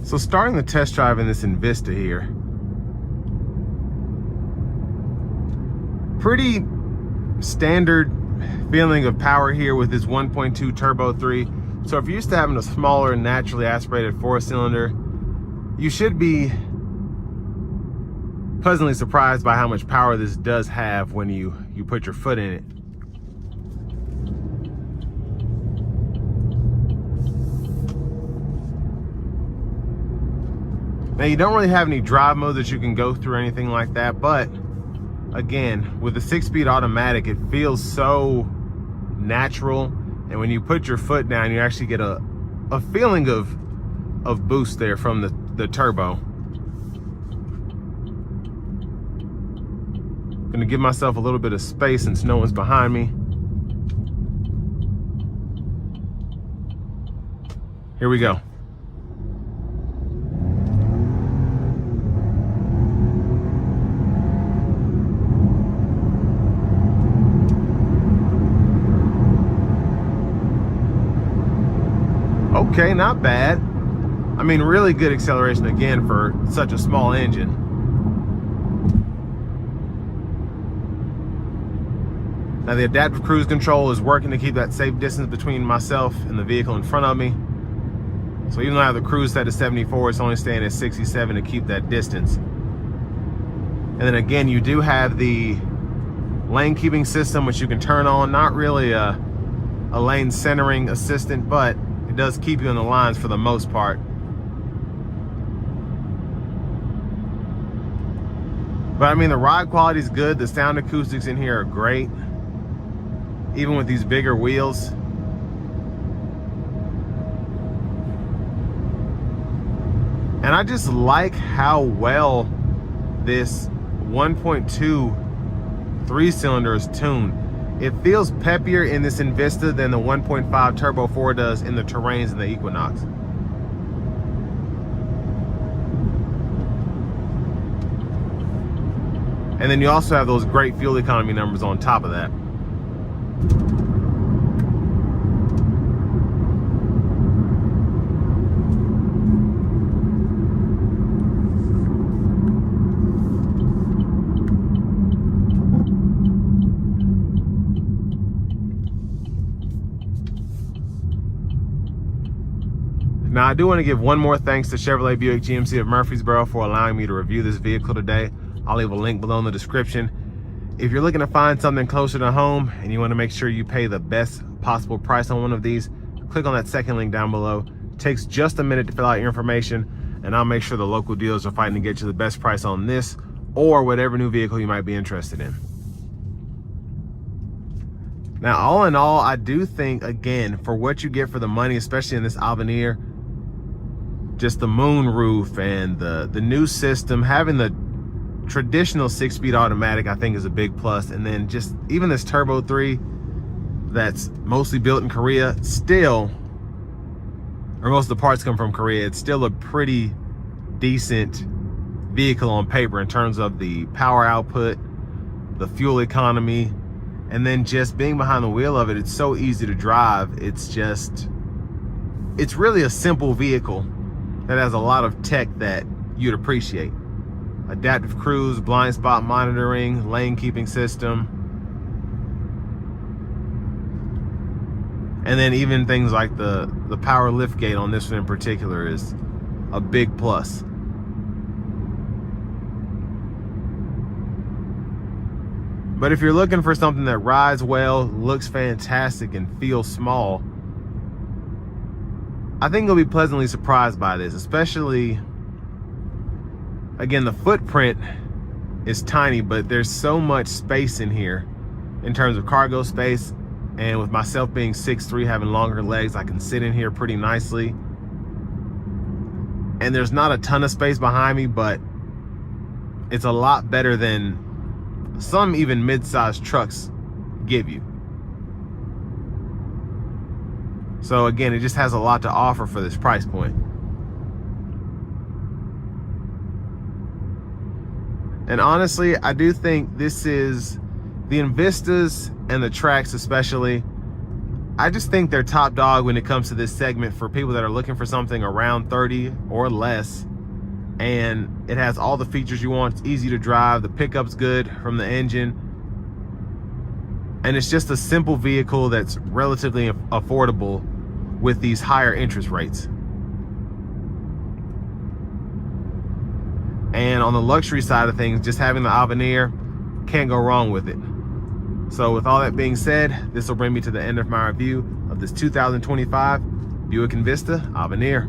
So starting the test drive in this Envista here, pretty standard feeling of power here with this 1.2 turbo 3. So if you're used to having a smaller naturally aspirated 4-cylinder, you should be pleasantly surprised by how much power this does have when you put your foot in it. Now you don't really have any drive mode that you can go through or anything like that, but again, with the 6-speed automatic, it feels so natural, and when you put your foot down, you actually get a feeling of boost there from the turbo. Gonna give myself a little bit of space since no one's behind me. Here we go. Okay, not bad. I mean, really good acceleration again for such a small engine. Now the adaptive cruise control is working to keep that safe distance between myself and the vehicle in front of me. So even though I have the cruise set to 74, it's only staying at 67 to keep that distance. And then again, you do have the lane keeping system, which you can turn on. Not really a lane centering assistant, but it does keep you in the lines for the most part. But I mean, the ride quality is good. The sound acoustics in here are great, even with these bigger wheels. And I just like how well this 1.2 3-cylinder is tuned. It feels peppier in this Envista than the 1.5 Turbo 4 does in the Terrains and the Equinox. And then you also have those great fuel economy numbers on top of that. Now, I do want to give one more thanks to Chevrolet Buick GMC of Murfreesboro for allowing me to review this vehicle today. I'll leave a link below in the description. If you're looking to find something closer to home and you want to make sure you pay the best possible price on one of these, click on that second link down below. It takes just a minute to fill out your information, and I'll make sure the local dealers are fighting to get you the best price on this or whatever new vehicle you might be interested in. Now, all in all, I do think, again, for what you get for the money, especially in this Avenir, just the moon roof and the new system, having the traditional 6-speed automatic, I think is a big plus. And then just even this Turbo 3 that's mostly built in Korea, still, or most of the parts come from Korea, it's still a pretty decent vehicle on paper in terms of the power output, the fuel economy, and then just being behind the wheel of it, it's so easy to drive. It's really a simple vehicle that has a lot of tech that you'd appreciate. Adaptive cruise, blind spot monitoring, lane keeping system. And then even things like the power lift gate on this one in particular is a big plus. But if you're looking for something that rides well, looks fantastic, and feels small, I think you'll be pleasantly surprised by this. Especially, again, the footprint is tiny, but there's so much space in here in terms of cargo space. And with myself being 6'3", having longer legs, I can sit in here pretty nicely. And there's not a ton of space behind me, but it's a lot better than some even mid-sized trucks give you. So again, it just has a lot to offer for this price point. And honestly, I do think this is, the Envistas and the Trax especially, I just think they're top dog when it comes to this segment for people that are looking for something around 30 or less. And it has all the features you want. It's easy to drive. The pickup's good from the engine. And it's just a simple vehicle that's relatively affordable with these higher interest rates. And on the luxury side of things, just having the Avenir, can't go wrong with it. So with all that being said, this will bring me to the end of my review of this 2025 Buick Envista Avenir.